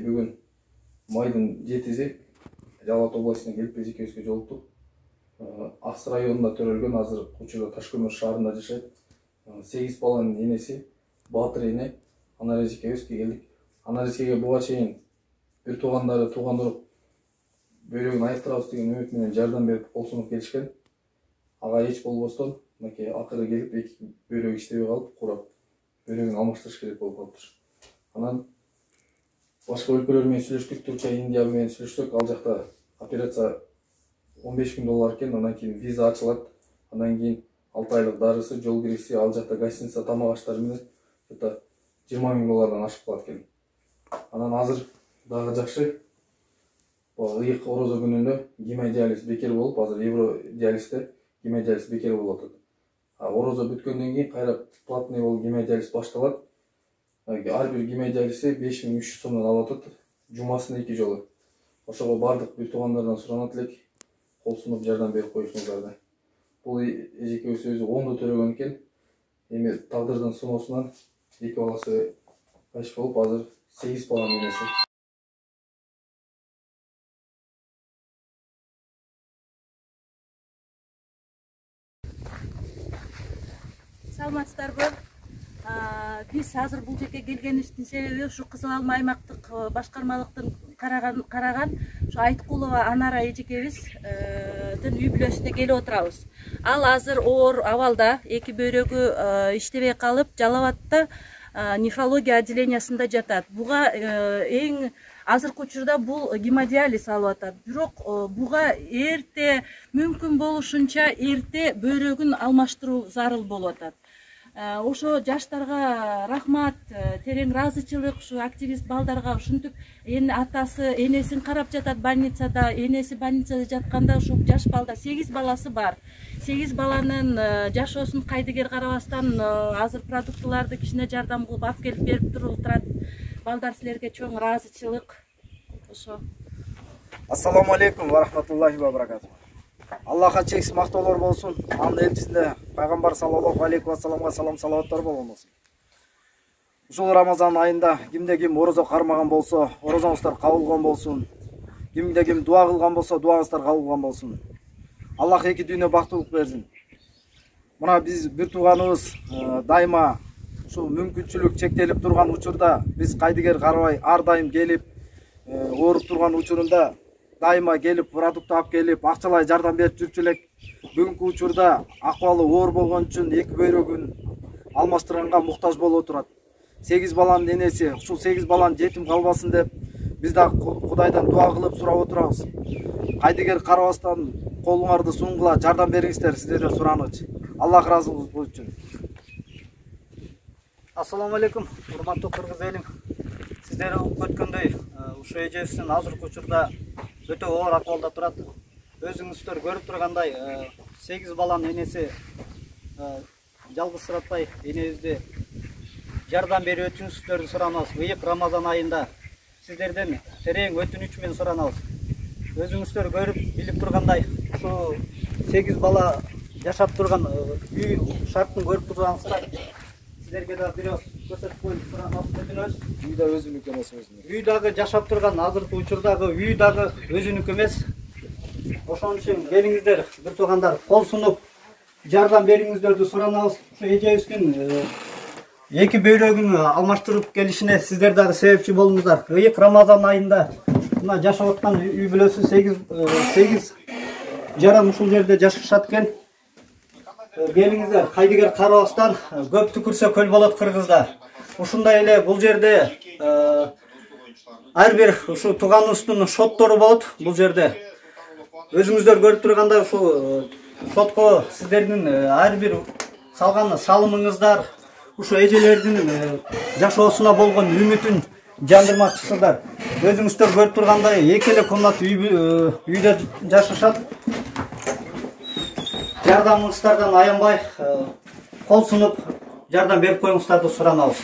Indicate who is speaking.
Speaker 1: Бүгін майдың 7-ісі Жалал Абад областына келіп эжекебизге жолуктук. Аксы районунда төрөлгөн, азыр учурда Ташкөмүр шаарында жашайт. 8 баланын энеси Батыр эне Анар эжекебизге келдик. Анар эжекеге буга чейин бир туугандары туугандырып бөйрөгүн айыктырабыз деген үмүт менен жардам берип кол сунуп келишкен. Ага эч болбостон мынакей акыры келип эки бөйрөк иштебей калып, курап бөйрөгүн алмаштырыш керек болуп калыптыр. Анан башка өлкөлөр менен сүйлөштүк, Түркия, Индия менен сүйлөштүк. Ал жакта операция $15,000 экен, андан кийин виза ачылат. Андан кийин 6 айлык дарысы, жол кириси, ал жакта гостиница, тамак аштары менен $20,000 ашып калат экен. Анан азыр дагы жакшы. Ыйык орозо күнүндө гемодиализ бекер болуп, азыр евродиализде гемодиализ бекер болуп атат. Орозо бүткөндөн кийин кайра платный болуп гемодиализ башталат. Ар бир гемодиализде 5.300 сомдон алып атат, жумасына 2 жолу. Ошого бардык бир туугандардан суранат элек, кол сунуп жардам берип коюшуңуздарды. Бул эжекебиз өзү 10 төрөгөн экен. Эми тагдырдын сыноосунан 2 баласы кайчып болуп, азыр 8 баланын энеси.
Speaker 2: Саламатсыздарбы? Биз азыр бул жерге келгенибиздин себеби ушу Кызыл Алма аймактык башкармалыктын караган ушу Айткулова Анара эжекебиздин үй бүлөсүнө келип отурабыз. Ал азыр оор абалда, эки бөйрөгү иштебей калып, Жалал Абадта нефрология отделениясында жатат. Буга эң азыркы учурда бул гемодиализ алып атат. Бирок буга эрте, мүмкүн болушунча эрте бөйрөгүн алмаштыруу зарыл болуп атат. Ошо жаштарга рахмат, терең ыраазычылык, ушу активист балдарга ушинтип атасы энесин карап жатат больницада, энеси больницада жатканда ушу жаш балдар 8 баласы бар. 8 баланын жашоосун кайдыгер карабастан азыр продуктыларды кичине жардам кылып алып келип берип турат. Балдар, силерге чоң ыраазычылык. Ошо.
Speaker 3: Ассаламу алейкум ва рахматуллахи ва баракатух. Аллахка чексиз мактоолор болсун. Анын элчисине пайгамбар саллаллаху алейхи ва салламга салам салаваттар болсун. Ушул Рамазан айында кимде ким орозо кармаган болсо, орозоңуздар кабыл болгон болсун. Кимде ким дуа кылган болсо, дуаңыздар кабыл болгон болсун. Аллах эки дүйнө бактылык берсин. Мына биз бир тууганыбыз дайыма ушул мүмкүнчүлүк чектелип турган учурда биз кайдыгер карабай ар дайым келип, ооруп турган учурунда дайыма келип, продукт алып келип, акчалай жардам берип жүрчү элек. Бүгүнкү учурда акыбалы оор болгон үчүн эки бөйрөгүн алмаштырганга муктаж болуп турат. 8 баланын энеси, ушул 8 баланы жетим калбасын деп биз да Кудайдан дуа кылып сурап отурабыз. Кайдыгер карабастан колуңарды сунгула жардам бериңиздер, сиздерден суранычы. Аллах ыраазы болсун үчүн. Ассаламу алейкум, урматтуу кыргыз элим. Сиздер угуп өткөндөй, ушу эжебиздин азыркы учурда өтө оор акыбалда турат. Өзүңүздөр көрүп тургандай, 8 баланын энеси жалгызсыратпай энебизди жардам берип өтүүңүздөрдү суранабыз. Ыйык Рамазан айында сиздерден терең өтүнүч менен суранабыз. Өзүңүздөр көрүп билип тургандай, ушу 8 бала жашап турган үй шартын көрүп тургансыздар. Сиздерге да бирөөз көрсөтүп коюп суранабыз.
Speaker 1: Үй да өзүнүкү эмес өзүнүк.
Speaker 3: Үй дагы жашап турган азыркы учурдагы үй дагы өзүнүкү эмес. Ошон үчүн келиңиздер, бир туугандар, кол сунуп жардам бериңиздерди суранабыз. Ушу эжебиздин эки бөйрөгүн алмаштырып келишине сиздер дагы себепчи болуңуздар. Ыйык Рамазан айында мына жашап аткан үй бүлөсү 8 жаран ушул жерде жашашат экен. Келиңиздер, кайдыгер карабастан көп түкүрсө көл болот кыргызда. Ушундай эле бул жерде ар бир ушу тууганыбыздын шоттору болот бул жерде. Өзүңүздөр көрүп тургандай ушу шотко сиздердин ар бир салган салымыңыздар ушу эжелердин жашоосуна болгон үмүтүн жандырмакчысыздар. Өзүңүздөр көрүп тургандай эки эле комнат үйдө жашашат. Жардамыңыздардан аянбай, кол сунуп жардам берип коюңуздарды суранабыз.